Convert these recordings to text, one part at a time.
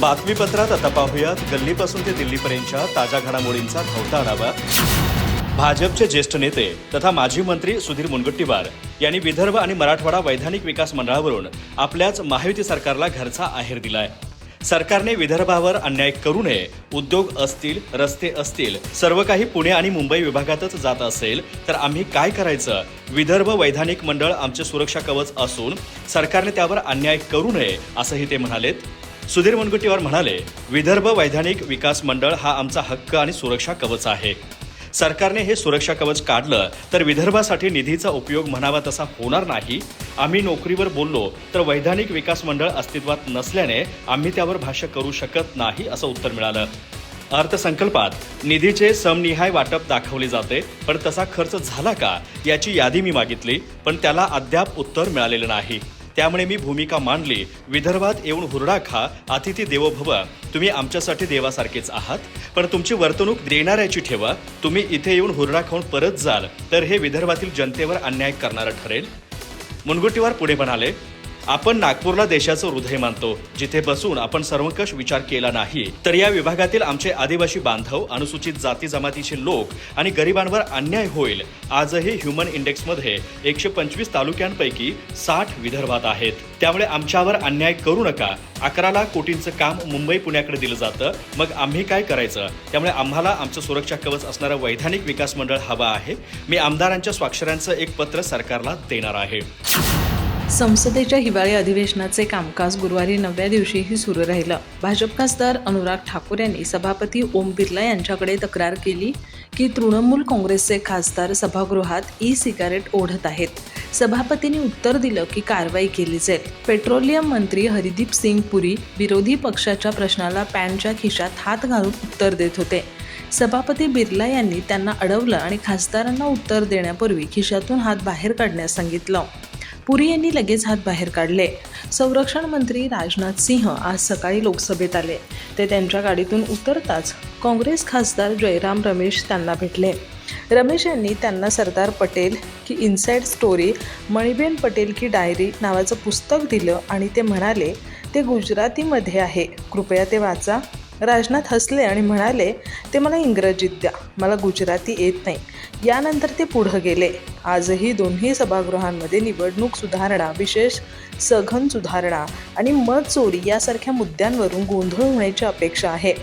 बातमीपत्रात आता पाहूयात गल्लीपासून ते दिल्लीपर्यंतच्या ताज्या घडामोडींचा धावता आढावा। भाजपचे ज्येष्ठ नेते तथा माजी मंत्री सुधीर मुनगंटीवार यांनी विदर्भ आणि मराठवाडा वैधानिक विकास मंडळावरून आपल्याच महायुती सरकारला घरचा आहेर दिलाय। सरकारने विदर्भावर अन्याय करू नये, उद्योग असतील, रस्ते असतील, सर्व काही पुणे आणि मुंबई विभागातच जात असेल तर आम्ही काय करायचं? विदर्भ वैधानिक मंडळ आमचे सुरक्षा कवच असून सरकारने त्यावर अन्याय करू नये असंही ते म्हणालेत। सुधीर मुनगंटीवार म्हणाले, विदर्भ वैधानिक विकास मंडळ हा आमचा हक्क आणि सुरक्षा कवच आहे। सरकारने हे सुरक्षा कवच काढलं तर विदर्भासाठी निधीचा उपयोग म्हणावा तसा होणार नाही। आम्ही नोकरीवर बोललो तर वैधानिक विकास मंडळ अस्तित्वात नसल्याने आम्ही त्यावर भाष्य करू शकत नाही असं उत्तर मिळालं। अर्थसंकल्पात निधीचे समनिहाय वाटप दाखवले जाते, पण तसा खर्च झाला का याची यादी मी मागितली, पण त्याला अद्याप उत्तर मिळालेलं नाही। त्यामुळे मी भूमिका मांडली, विदर्भात येऊन हुरडा खा, अतिथी देवो भव, तुम्ही आमच्यासाठी देवासारखेच आहात, पण तुमची वर्तणूक देणाऱ्याची ठेवा। तुम्ही इथे येऊन हुरडा खाऊन परत जाल तर हे विदर्भातील जनतेवर अन्याय करणारं ठरेल। मुनगंटीवार पुढे म्हणाले, आपण नागपूरला देशाचं हृदय मानतो, जिथे बसून आपण सर्वंकष विचार केला नाही तर या विभागातील आमचे आदिवासी बांधव, अनुसूचित जाती जमातीचे लोक आणि गरिबांवर अन्याय होईल। आजही ह्युमन इंडेक्समध्ये 125 तालुक्यांपैकी 60 विदर्भात आहेत। त्यामुळे आमच्यावर अन्याय करू नका। 11 कोटींचं काम मुंबई पुण्याकडे दिलं जातं, मग आम्ही काय करायचं? त्यामुळे आम्हाला आमचं सुरक्षा कवच असणारं वैधानिक विकास मंडळ हवं आहे। मी आमदारांच्या स्वाक्षऱ्यांचं एक पत्र सरकारला देणार आहे। संसदेच्या हिवाळी अधिवेशनाचे कामकाज गुरुवारी 9व्या दिवशीही सुरू राहिलं। भाजप खासदार अनुराग ठाकूर यांनी सभापती ओम बिर्ला यांच्याकडे तक्रार केली की तृणमूल काँग्रेसचे खासदार सभागृहात ई सिगारेट ओढत आहेत। सभापतींनी उत्तर दिलं की कारवाई केली जाईल। पेट्रोलियम मंत्री हरदीप सिंग पुरी विरोधी पक्षाच्या प्रश्नाला पॅन्टच्या खिशात हात घालून उत्तर देत होते। सभापती बिर्ला यांनी त्यांना अडवलं आणि खासदारांना उत्तर देण्यापूर्वी खिशातून हात बाहेर काढण्यास सांगितलं। पुरी यांनी लगेच हात बाहेर काढले। संरक्षण मंत्री राजनाथ सिंह आज सकाळी लोकसभेत आले। ते त्यांच्या गाडीतून उतरताच काँग्रेस खासदार जयराम रमेश त्यांना भेटले। रमेश यांनी त्यांना सरदार पटेल की इनसाइड स्टोरी, मणिबेन पटेल की डायरी नावाचं पुस्तक दिलं आणि ते म्हणाले, ते गुजरातीमध्ये आहे, कृपया ते वाचा। राजनाथ हसले आणि म्हणाले, ते मला इंग्रजीत द्या, मला गुजराती येत नाही। यानंतर ते पुढे गेले। आजही दोन्ही सभागृहांमध्ये निवडणूक सुधारणा, विशेष सघन सुधारणा आणि मत चोरी यासारख्या मुद्द्यांवरून गोंधळ होण्याची अपेक्षा आहे।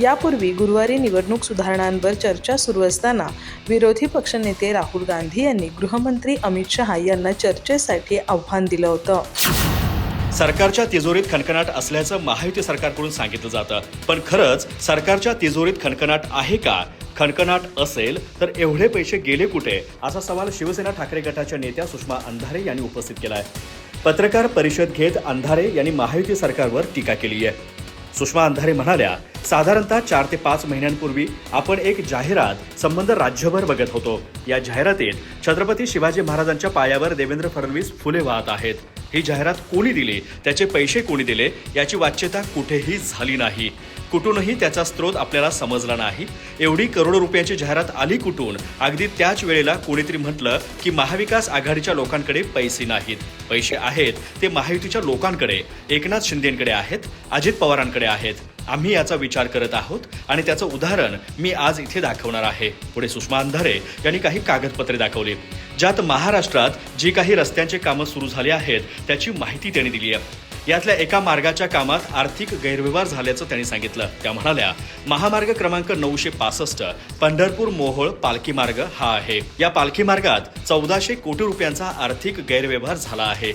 यापूर्वी गुरुवारी निवडणूक सुधारणांवर चर्चा सुरू असताना विरोधी पक्षनेते राहुल गांधी यांनी गृहमंत्री अमित शहा यांना चर्चेसाठी आव्हान दिलं होतं। सरकारच्या तिजोरीत खणखणाट असल्याचं महायुती सरकारकडून सांगितलं जातं, पण खरंच सरकारच्या तिजोरीत खणखणाट आहे का? खणखणाट असेल तर एवढे पैसे गेले कुठे, असा सवाल शिवसेना ठाकरे गटाच्या नेत्या सुषमा अंधारे यांनी उपस्थित केलाय। पत्रकार परिषद घेत अंधारे यांनी महायुती सरकारवर टीका केली आहे। सुषमा अंधारे म्हणाल्या, साधारणतः 4 ते 5 महिन्यांपूर्वी आपण एक जाहिरात संबंध राज्यभर बघत होतो। या जाहिरातीत छत्रपती शिवाजी महाराजांच्या पायावर देवेंद्र फडणवीस फुले वाहत आहेत। ही जाहिरात कोणी दिली, त्याचे पैसे कोणी दिले याची वाच्यता कुठेही झाली नाही। कुठूनही त्याचा स्रोत आपल्याला समजला नाही। एवढी करोडो रुपयांची जाहिरात आली कुठून? अगदी त्याच वेळेला कोणीतरी म्हटलं की महाविकास आघाडीच्या लोकांकडे पैसे नाहीत। पैसे आहेत ते महायुतीच्या लोकांकडे, एकनाथ शिंदेंकडे आहेत, अजित पवारांकडे आहेत। आम्ही याचा विचार करत आहोत आणि त्याचं उदाहरण मी आज इथे दाखवणार आहे। पुढे सुषमा अंधारे यांनी काही कागदपत्रे दाखवली, ज्यात महाराष्ट्रात जी काही रस्त्यांची कामं सुरू झाली आहेत त्याची माहिती त्यांनी दिली आहे। यातल्या एका मार्गाच्या कामात आर्थिक गैरव्यवहार झाल्याचं त्यांनी सांगितलं। त्या म्हणाल्या, महामार्ग क्रमांक 965 पंढरपूर मोहोळ पालखी मार्ग हा आहे। या पालखी मार्गात 1400 कोटी रुपयांचा आर्थिक गैरव्यवहार झाला आहे।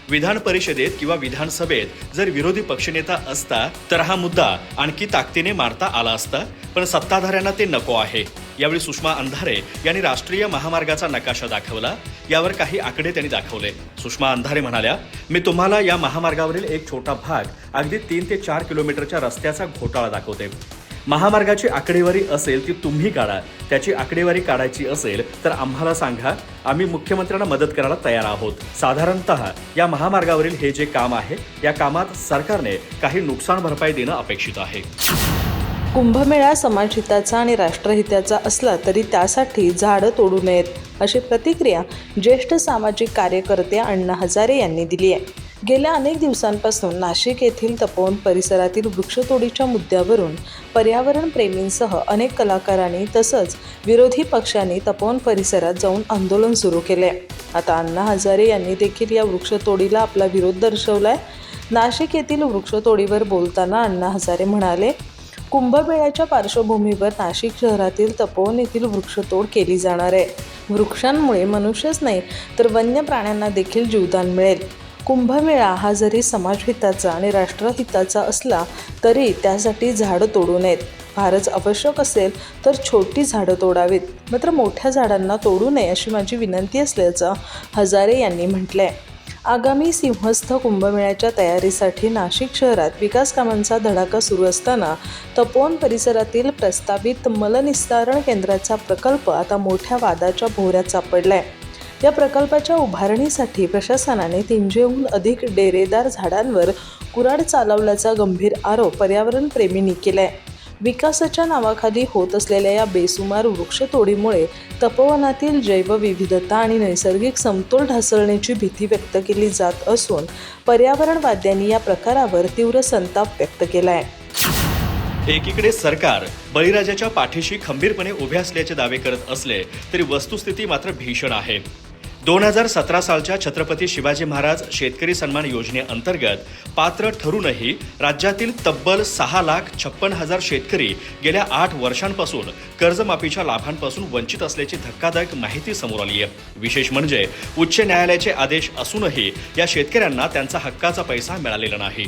विधान परिषदेत किंवा विधानसभेत जर विरोधी पक्षनेता असता तर हा मुद्दा आणखी ताकदीने मारता आला असता, पण सत्ताधाऱ्यांना ते नको आहे। यावेळी सुषमा अंधारे यांनी राष्ट्रीय महामार्गाचा नकाशा दाखवला। यावर काही आकडे त्यांनी दाखवले। सुषमा अंधारे म्हणाल्या, मी तुम्हाला या महामार्गावरील एक छोटा भाग, अगदी 3 ते 4 किलोमीटरच्या रस्त्याचा घोटाळा दाखवते। महामार्गाची आकडेवारी असेल ती तुम्ही काढा, त्याची आकडेवारी काढायची असेल तर आम्हाला सांगा, आम्ही मुख्यमंत्र्यांना मदत करायला तयार आहोत। साधारणतः या महामार्गावरील हे जे काम आहे, या कामात सरकारने काही नुकसान भरपाई देणं अपेक्षित आहे। कुंभमेळा समाजहिताचा आणि राष्ट्रहिताचा असला तरी त्यासाठी झाडं तोडू नयेत, अशी प्रतिक्रिया ज्येष्ठ सामाजिक कार्यकर्ते अण्णा हजारे यांनी दिली आहे। गेल्या अनेक दिवसांपासून नाशिक येथील तपोवन परिसरातील वृक्षतोडीच्या मुद्द्यावरून पर्यावरण प्रेमींसह अनेक कलाकारांनी तसंच विरोधी पक्षांनी तपोवन परिसरात जाऊन आंदोलन सुरू केले. आता अण्णा हजारे यांनी देखील या वृक्षतोडीला आपला विरोध दर्शवलाय. नाशिक येथील वृक्षतोडीवर बोलताना अण्णा हजारे म्हणाले, कुंभमेळ्याच्या पार्श्वभूमीवर नाशिक शहरातील तपोवन येथील वृक्षतोड केली जाणार आहे. वृक्षांमुळे मनुष्यच नाही तर वन्य प्राण्यांना देखील जीवदान मिळेल. कुंभमेळा हा जरी समाजहिताचा आणि राष्ट्रहिताचा असला तरी त्यासाठी झाडं तोडू नयेत. फारच आवश्यक असेल तर छोटी झाडं तोडावीत, मात्र मोठ्या झाडांना तोडू नये अशी माझी विनंती असल्याचं हजारे यांनी म्हटलंय. आगामी सिंहस्थ कुंभमेळ्याच्या तयारीसाठी नाशिक शहरात विकास कामांचा धडाका सुरू असताना तपोवन परिसरातील प्रस्तावित मलनिस्तारण केंद्राचा प्रकल्प आता मोठ्या वादाच्या भोवऱ्यात सापडलाय. या प्रकल्पाच्या उभारणीसाठी प्रशासनाने 300हून अधिक डेरेदार झाडांवर कुऱ्हाड चालवल्याचा गंभीर आरोप पर्यावरण प्रेमींनी केलाय. विकासाच्या नावाखाली होत असलेल्या या बेसुमार वृक्षतोडीमुळे तपोवनातील जैवविविधता आणि नैसर्गिक समतोल ढासळण्याची भीती व्यक्त केली जात असून पर्यावरणवाद्यांनी या प्रकारावर तीव्र संताप व्यक्त केला आहे. एकीकडे सरकार बळीराजाच्या पाठीशी खंबीरपणे उभे असल्याचे दावे करत असले तरी वस्तुस्थिती मात्र भीषण आहे. 2017 सालच्या छत्रपती शिवाजी महाराज शेतकरी सन्मान योजनेअंतर्गत पात्र ठरूनही राज्यातील तब्बल 6,56,000 शेतकरी गेल्या 8 वर्षांपासून कर्जमाफीच्या लाभांपासून वंचित असल्याची धक्कादायक माहिती समोर आली आहे. विशेष म्हणजे उच्च न्यायालयाचे आदेश असूनही या शेतकऱ्यांना त्यांचा हक्काचा पैसा मिळालेला नाही.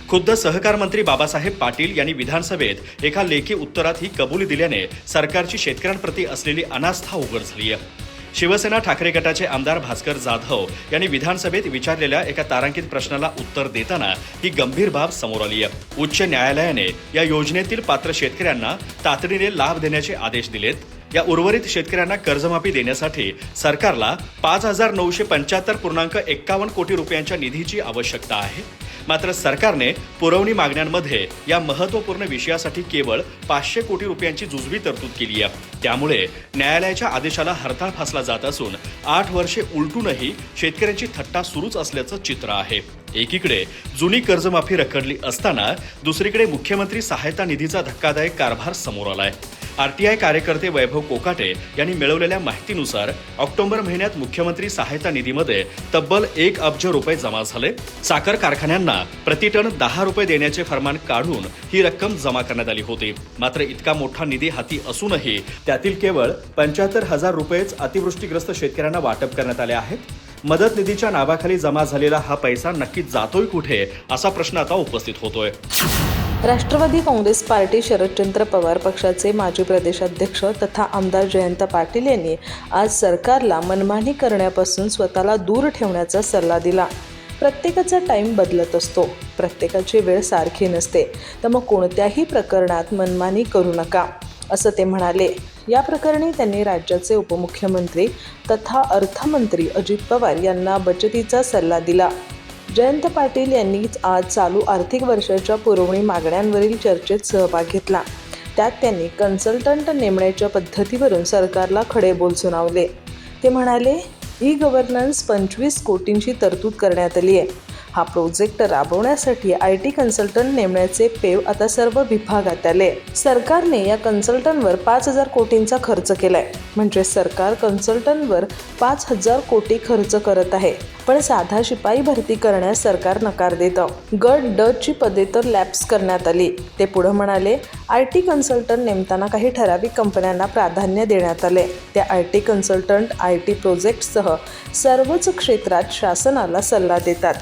खुद्द सहकार मंत्री बाबासाहेब पाटील यांनी विधानसभेत एका लेखी उत्तरात ही कबुली दिल्याने सरकारची शेतकऱ्यांप्रती असलेली अनास्था उघड झाली आहे. शिवसेना ठाकरे गटाचे आमदार भास्कर जाधव यांनी विधानसभेत विचारलेल्या एका तारांकित प्रश्नाला उत्तर देताना ही गंभीर बाब समोर आली आहे. उच्च न्यायालयाने या योजनेतील पात्र शेतकऱ्यांना तातडीने लाभ देण्याचे आदेश दिलेत. या उर्वरित शेतकऱ्यांना कर्जमाफी देण्यासाठी सरकारला 5,975.51 कोटी रुपयांच्या निधीची आवश्यकता आहे. मात्र सरकारने पुरवणी मागण्यांमध्ये या महत्त्वपूर्ण विषयासाठी केवळ 500 कोटी रुपयांची जुजवी तरतूद केली आहे. त्यामुळे न्यायालयाच्या आदेशाला हरताळ फासला जात असून 8 वर्षे उलटूनही शेतकऱ्यांची थट्टा सुरूच असल्याचं चित्र आहे. एकीकडे जुनी कर्जमाफी रखडली असताना दुसरीकडे मुख्यमंत्री सहायता निधीचा धक्कादायक कारभार समोर आलाय. आरटीआय कार्यकर्ते वैभव कोकाटे यांनी मिळवलेल्या माहितीनुसार ऑक्टोबर महिन्यात मुख्यमंत्री सहायता निधीमध्ये तब्बल 1 अब्ज रुपये जमा झाले. साखर कारखान्यांना प्रतिटन 10 रुपये देण्याचे फरमान काढून ही रक्कम जमा करण्यात आली होती. मात्र इतका मोठा निधी हाती असूनही त्यातील केवळ 75,000 रुपयेच अतिवृष्टीग्रस्त शेतकऱ्यांना वाटप करण्यात आले आहेत. मदत निधीच्या नावाखाली जमा झालेला हा पैसा नक्की जातोय कुठे असा प्रश्न आता उपस्थित होतोय. राष्ट्रवादी काँग्रेस पार्टी शरदचंद्र पवार पक्षाचे माजी प्रदेशाध्यक्ष तथा आमदार जयंत पाटील यांनी आज सरकारला मनमानी करण्यापासून स्वतःला दूर ठेवण्याचा सल्ला दिला. प्रत्येकाचा टाईम बदलत असतो, प्रत्येकाची वेळ सारखी नसते, तर मग कोणत्याही प्रकरणात मनमानी करू नका असं ते म्हणाले. या प्रकरणी त्यांनी राज्याचे उपमुख्यमंत्री तथा अर्थमंत्री अजित पवार यांना बचतीचा सल्ला दिला. जयंत पाटील यांनी आज चालू आर्थिक वर्षाच्या पुरवणी मागण्यांवरील चर्चेत सहभाग घेतला. त्यात त्यांनी कन्सल्टंट नेमण्याच्या पद्धतीवरून सरकारला खडेबोल सुनावले. ते म्हणाले, ई-गव्हर्नन्स 25 कोटींची तरतूद करण्यात आली आहे. हा प्रोजेक्ट राबवण्यासाठी IT कन्सल्टंट नेमण्याचे पेव आता सर्व विभागात आले. सरकारने या कन्सल्टंटवर 5,000 कोटींचा खर्च केलाय. म्हणजे सरकार कन्सल्टंटवर 5,000 कोटी खर्च करत आहे. पण साधा शिपाई भरती करण्यास सरकार नकार देतं. गट ड ची पदे तर लॅप्स करण्यात आली. ते पुढे म्हणाले, IT कन्सल्टंट नेमताना काही ठराविक कंपन्यांना प्राधान्य देण्यात आले. त्या IT कन्सल्टंट IT प्रोजेक्टसह सर्वच क्षेत्रात शासनाला सल्ला देतात.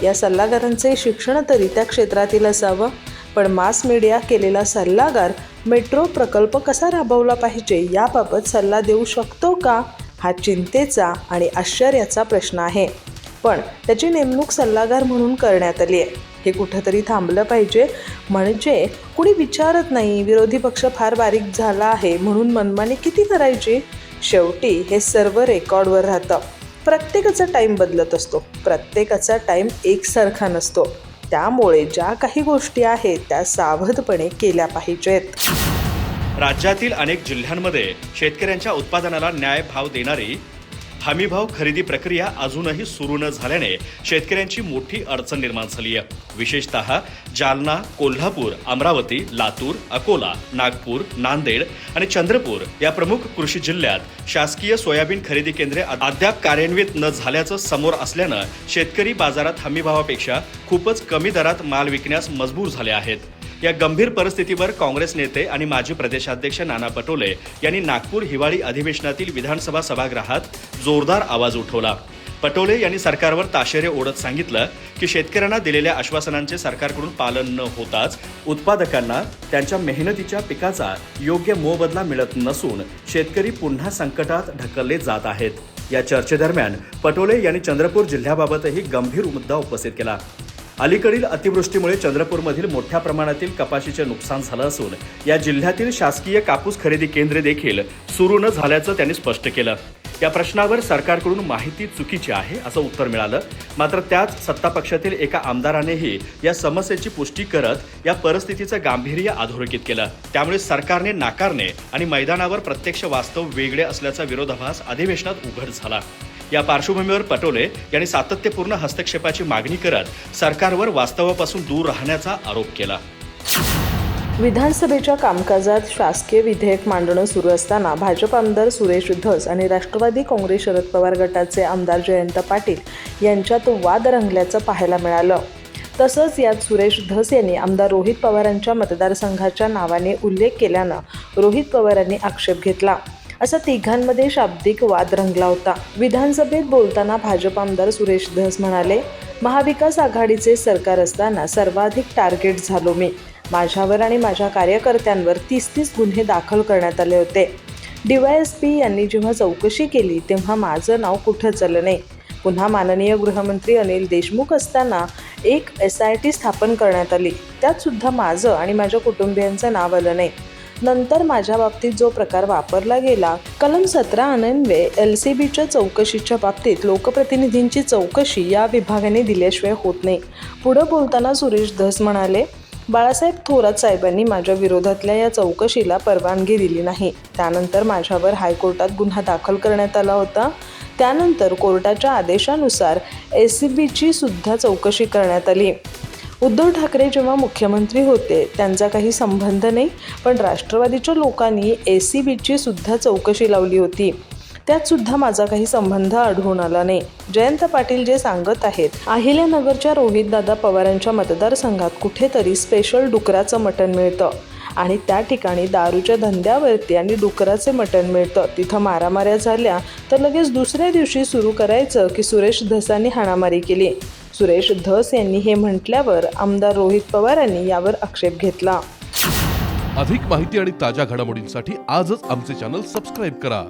या सल्लागारांचे शिक्षण तरी त्या क्षेत्रातील असावं. पण मास मीडिया केलेला सल्लागार मेट्रो प्रकल्प कसा राबवला पाहिजे याबाबत सल्ला देऊ शकतो का, हा चिंतेचा आणि आश्चर्याचा प्रश्न आहे. पण त्याची नेमणूक सल्लागार म्हणून करण्यात आली आहे. हे कुठंतरी थांबलं पाहिजे. म्हणजे कुणी विचारत नाही, विरोधी पक्ष फार बारीक झाला आहे म्हणून मनमानी किती करायची. शेवटी हे सर्व रेकॉर्डवर राहतं. प्रत्येकाचा टाईम बदलत असतो, प्रत्येकाचा टाईम एकसारखा नसतो. त्यामुळे ज्या काही गोष्टी आहेत त्या सावधपणे केल्या पाहिजेत. राज्यातील अनेक जिल्ह्यांमध्ये शेतकऱ्यांच्या उत्पादनाला न्याय भाव देणारी हमीभाव खरेदी प्रक्रिया अजूनही सुरू न झाल्याने शेतकऱ्यांची मोठी अडचण निर्माण झाली आहे. विशेषतः जालना, कोल्हापूर, अमरावती, लातूर, अकोला, नागपूर, नांदेड आणि चंद्रपूर या प्रमुख कृषी जिल्ह्यात शासकीय सोयाबीन खरेदी केंद्रे अद्याप कार्यान्वित न झाल्याचं समोर असल्यानं शेतकरी बाजारात हमीभावापेक्षा खूपच कमी दरात माल विकण्यास मजबूर झाले आहेत. या गंभीर परिस्थितीवर काँग्रेस नेते आणि माजी प्रदेशाध्यक्ष नाना पटोले यांनी नागपूर हिवाळी अधिवेशनातील विधानसभा सभागृहात जोरदार आवाज उठवला. पटोले यांनी सरकारवर ताशेरे ओढत सांगितलं की शेतकऱ्यांना दिलेल्या आश्वासनांचे सरकारकडून पालन न होताच उत्पादकांना त्यांच्या मेहनतीच्या पिकाचा योग्य मोबदला मिळत नसून शेतकरी पुन्हा संकटात ढकलले जात आहेत. या चर्चेदरम्यान पटोले यांनी चंद्रपूर जिल्ह्याबाबतही गंभीर मुद्दा उपस्थित केला. अलीकडील अतिवृष्टीमुळे चंद्रपूरमधील मोठ्या प्रमाणातील कपाशीचे नुकसान झालं असून या जिल्ह्यातील शासकीय कापूस खरेदी केंद्रे देखील सुरू न झाल्याचं त्यांनी स्पष्ट केलं. या प्रश्नावर सरकारकडून माहिती चुकीची आहे असं उत्तर मिळालं. मात्र त्याच सत्ता पक्षातील एका आमदारानेही या समस्येची पुष्टी करत या परिस्थितीचं गांभीर्य अधोरेखित केलं. त्यामुळे सरकारने नाकारणे आणि मैदानावर प्रत्यक्ष वास्तव वेगळे असल्याचा विरोधाभास अधिवेशनात उघड झाला. या पार्श्वभूमीवर पटोले यांनी सातत्यपूर्ण हस्तक्षेपाची मागणी करत सरकारवर वास्तवापासून दूर राहण्याचा आरोप केला. विधानसभेच्या कामकाजात शासकीय विधेयक मांडणं सुरू असताना भाजप आमदार सुरेश धस आणि राष्ट्रवादी काँग्रेस शरद पवार गटाचे आमदार जयंत पाटील यांच्यात वाद रंगल्याचं पाहायला मिळालं. तसंच यात सुरेश धस यांनी आमदार रोहित पवारांच्या मतदारसंघाच्या नावाने उल्लेख केल्यानं रोहित पवारांनी आक्षेप घेतला. असा तिघांमध्ये शाब्दिक वाद रंगला होता. विधानसभेत बोलताना भाजप आमदार सुरेश धस म्हणाले, महाविकास आघाडीचे सरकार असताना सर्वाधिक टार्गेट झालो मी. माझ्यावर आणि माझ्या कार्यकर्त्यांवर 30 गुन्हे दाखल करण्यात आले होते. DYSP यांनी जेव्हा चौकशी केली तेव्हा माझं नाव कुठं आलं नाही. पुन्हा माननीय गृहमंत्री अनिल देशमुख असताना एक SIT स्थापन करण्यात आली. त्यात सुद्धा माझं आणि माझ्या कुटुंबियांचं नाव आलं नाही. नंतर माझ्या बाबतीत जो प्रकार वापरला गेला, कलम 17 अन्वये LCBच्या चौकशीच्या बाबतीत लोकप्रतिनिधींची चौकशी या विभागाने दिल्याशिवाय होत नाही. पुढं बोलताना सुरेश धस म्हणाले, बाळासाहेब थोरात साहेबांनी माझ्या विरोधातल्या या चौकशीला परवानगी दिली नाही. त्यानंतर माझ्यावर हायकोर्टात गुन्हा दाखल करण्यात आला होता. त्यानंतर कोर्टाच्या आदेशानुसार SCBची सुद्धा चौकशी करण्यात आली. उद्धव ठाकरे जेव्हा मुख्यमंत्री होते त्यांचा काही संबंध नाही, पण राष्ट्रवादीच्या लोकांनी SCBची सुद्धा चौकशी लावली होती. त्यात सुद्धा माझा काही संबंध आढळून आला नाही. जयंत पाटील जे सांगत आहेत, अहिल्यानगरच्या रोहितदादा पवारांच्या मतदारसंघात कुठेतरी स्पेशल डुकराचं मटण मिळतं आणि त्या ठिकाणी दारूच्या धंद्यावरती आणि डुकराचे मटण मिळतं. तिथं मारामाऱ्या झाल्या तर लगेच दुसऱ्या दिवशी सुरू करायचं की सुरेश धसांनी हाणामारी केली. सुरेश धस यांनी हे म्हटल्यावर आमदार रोहित पवारांनी यावर आक्षेप घेतला. अधिक माहिती आणि ताज्या घडामोडींसाठी आजच आमचे चॅनल सबस्क्राईब करा.